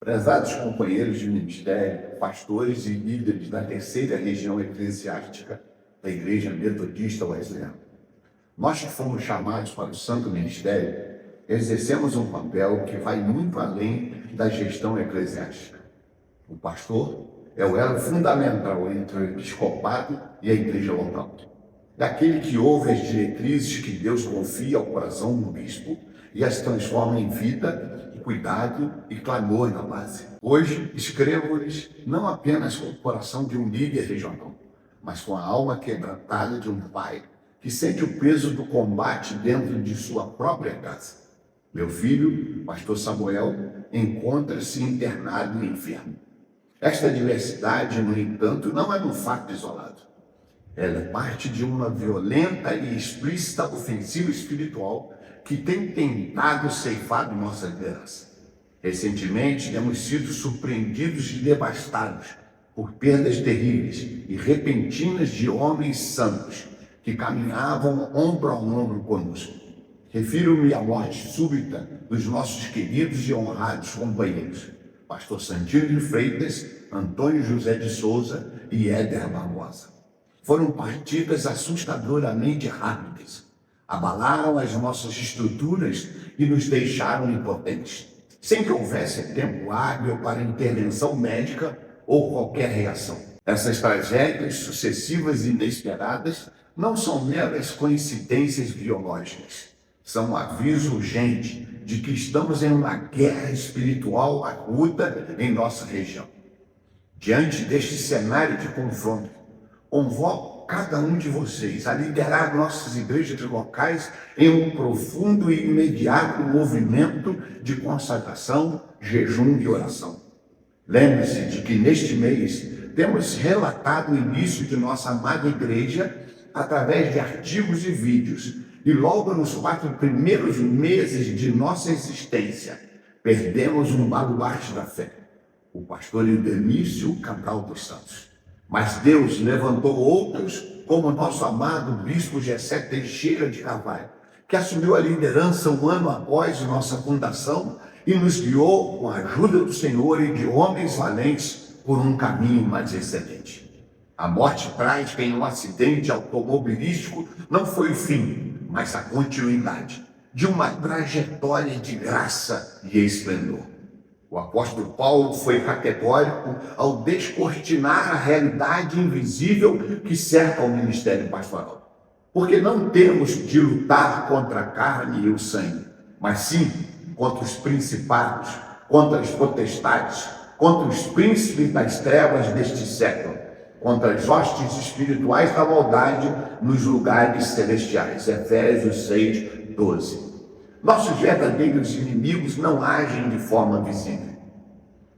Prezados companheiros de ministério, pastores e líderes da terceira região eclesiástica da Igreja Metodista Wesleyana, nós que fomos chamados para o Santo Ministério, exercemos um papel que vai muito além da gestão eclesiástica. O pastor é o elo fundamental entre o episcopado e a igreja local. É aquele que ouve as diretrizes que Deus confia ao coração do bispo e as transforma em vida, cuidado e clamor na base. Hoje, escrevo-lhes não apenas com o coração de um líder regional, mas com a alma quebrantada de um pai que sente o peso do combate dentro de sua própria casa. Meu filho, pastor Samuel, encontra-se internado no enfermo. Esta diversidade, no entanto, não é um fato isolado. Ela é parte de uma violenta e explícita ofensiva espiritual que tem tentado ceifar nossa liderança. Recentemente, temos sido surpreendidos e devastados por perdas terríveis e repentinas de homens santos que caminhavam ombro a ombro conosco. Refiro-me à morte súbita dos nossos queridos e honrados companheiros, pastor Santino de Freitas, Antônio José de Souza e Éder Barbosa. Foram partidas assustadoramente rápidas, abalaram as nossas estruturas e nos deixaram impotentes, sem que houvesse tempo hábil para intervenção médica ou qualquer reação. Essas tragédias sucessivas e inesperadas não são meras coincidências biológicas, são um aviso urgente de que estamos em uma guerra espiritual aguda em nossa região. Diante deste cenário de confronto, convoco cada um de vocês a liderar nossas igrejas locais em um profundo e imediato movimento de consagração, jejum e oração. Lembre-se de que neste mês temos relatado o início de nossa amada igreja através de artigos e vídeos, e logo nos 4 primeiros meses de nossa existência, perdemos um baluarte da fé, o pastor Eudemício Cabral dos Santos. Mas Deus levantou outros, como nosso amado bispo Gessé Teixeira de Carvalho, que assumiu a liderança um ano após nossa fundação e nos guiou, com a ajuda do Senhor e de homens valentes, por um caminho mais excelente. A morte trágica em um acidente automobilístico não foi o fim, mas a continuidade de uma trajetória de graça e esplendor. O apóstolo Paulo foi categórico ao descortinar a realidade invisível que cerca o ministério pastoral. Porque não temos de lutar contra a carne e o sangue, mas sim contra os principados, contra as potestades, contra os príncipes das trevas deste século, contra as hostes espirituais da maldade nos lugares celestiais. Efésios 6, 12. Nossos verdadeiros inimigos não agem de forma visível.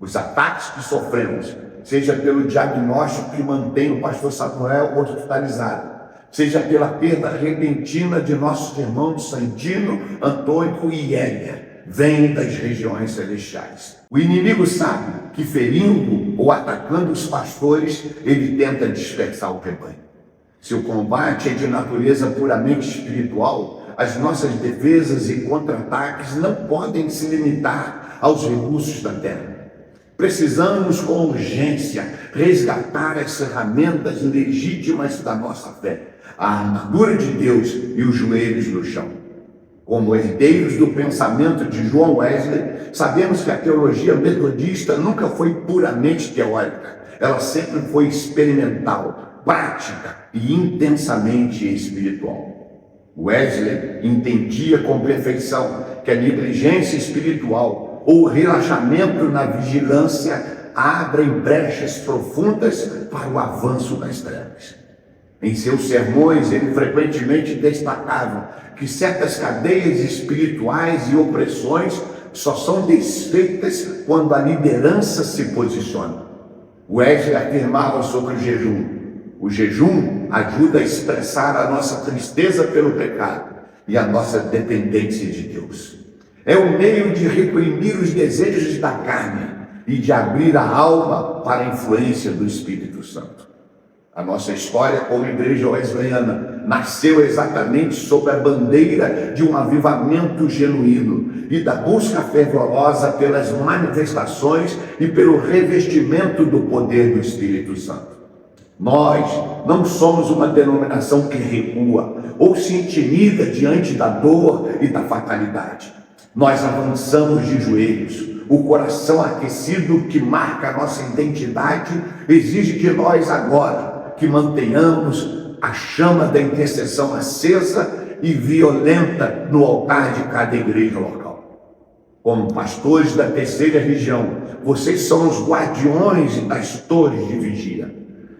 Os ataques que sofremos, seja pelo diagnóstico que mantém o pastor Samuel hospitalizado, seja pela perda repentina de nossos irmãos Santino, Antônio e Éder, vêm das regiões celestiais. O inimigo sabe que ferindo ou atacando os pastores, ele tenta dispersar o rebanho. Se o combate é de natureza puramente espiritual, as nossas defesas e contra-ataques não podem se limitar aos recursos da terra. Precisamos, com urgência, resgatar as ferramentas legítimas da nossa fé, a armadura de Deus e os joelhos no chão. Como herdeiros do pensamento de João Wesley, sabemos que a teologia metodista nunca foi puramente teórica. Ela sempre foi experimental, prática e intensamente espiritual. Wesley entendia com perfeição que a negligência espiritual ou o relaxamento na vigilância abrem brechas profundas para o avanço das trevas. Em seus sermões, ele frequentemente destacava que certas cadeias espirituais e opressões só são desfeitas quando a liderança se posiciona. Wesley afirmava sobre o jejum. O jejum ajuda a expressar a nossa tristeza pelo pecado e a nossa dependência de Deus. É um meio de reprimir os desejos da carne e de abrir a alma para a influência do Espírito Santo. A nossa história como igreja wesleyana nasceu exatamente sob a bandeira de um avivamento genuíno e da busca fervorosa pelas manifestações e pelo revestimento do poder do Espírito Santo. Nós não somos uma denominação que recua ou se intimida diante da dor e da fatalidade. Nós avançamos de joelhos. O coração aquecido que marca a nossa identidade exige de nós agora que mantenhamos a chama da intercessão acesa e violenta no altar de cada igreja local. Como pastores da terceira região, vocês são os guardiões das torres de vigia.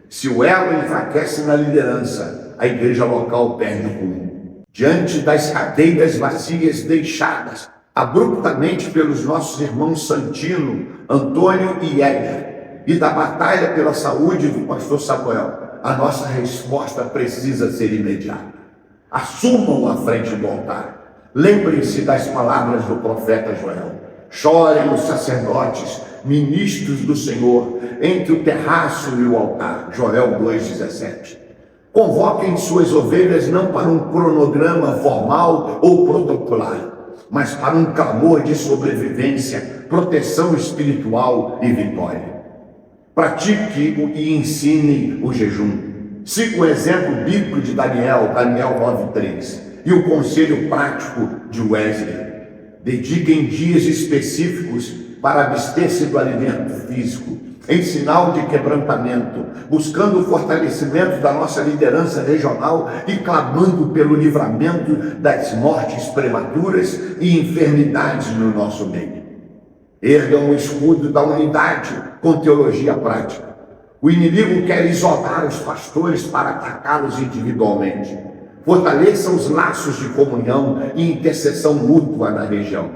Se o elo enfraquece na liderança, a igreja local perde o rumo. Diante das cadeiras vazias deixadas abruptamente pelos nossos irmãos Santino, Antônio e Éder, e da batalha pela saúde do pastor Samuel, a nossa resposta precisa ser imediata. Assumam a frente do altar. Lembrem-se das palavras do profeta Joel. Chorem os sacerdotes, ministros do Senhor, entre o terraço e o altar. Joel 2,17. Convoquem suas ovelhas não para um cronograma formal ou protocolar, mas para um clamor de sobrevivência, proteção espiritual e vitória. Pratique e ensine o jejum. Siga o exemplo bíblico de Daniel 9,3, e o conselho prático de Wesley. Dediquem dias específicos para abster-se do alimento físico, em sinal de quebrantamento, buscando o fortalecimento da nossa liderança regional e clamando pelo livramento das mortes prematuras e enfermidades no nosso meio. Ergam o escudo da unidade com teologia prática. O inimigo quer isolar os pastores para atacá-los individualmente. Fortaleçam os laços de comunhão e intercessão mútua na região.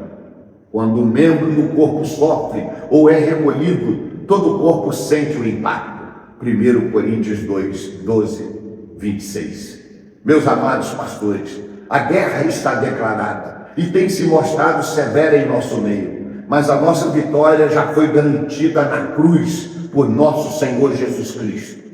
Quando um membro do corpo sofre ou é recolhido, todo o corpo sente o impacto. 1 Coríntios 2:12-26. Meus amados pastores, a guerra está declarada e tem se mostrado severa em nosso meio, mas a nossa vitória já foi garantida na cruz por nosso Senhor Jesus Cristo.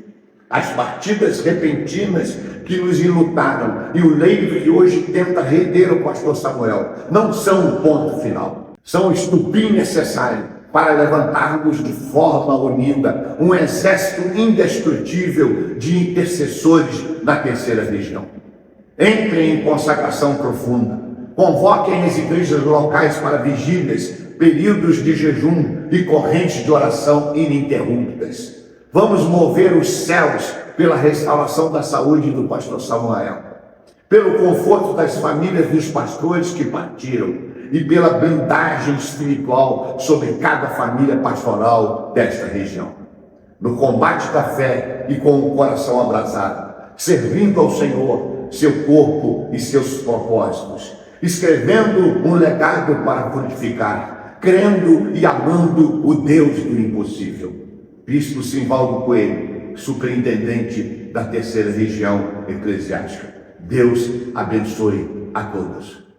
As partidas repentinas que nos enlutaram e o leito que hoje tenta render o pastor Samuel não são o ponto final, são o estupim necessário para levantarmos de forma unida um exército indestrutível de intercessores na terceira região. Entrem em consagração profunda, convoquem as igrejas locais para vigílias, períodos de jejum e correntes de oração ininterruptas. Vamos mover os céus pela restauração da saúde do pastor Samuel, pelo conforto das famílias dos pastores que partiram e pela blindagem espiritual sobre cada família pastoral desta região. No combate da fé e com o coração abrasado, servindo ao Senhor, seu corpo e seus propósitos, escrevendo um legado para frutificar, crendo e amando o Deus do impossível. Bispo Simvaldo Coelho, superintendente da terceira região eclesiástica. Deus abençoe a todos.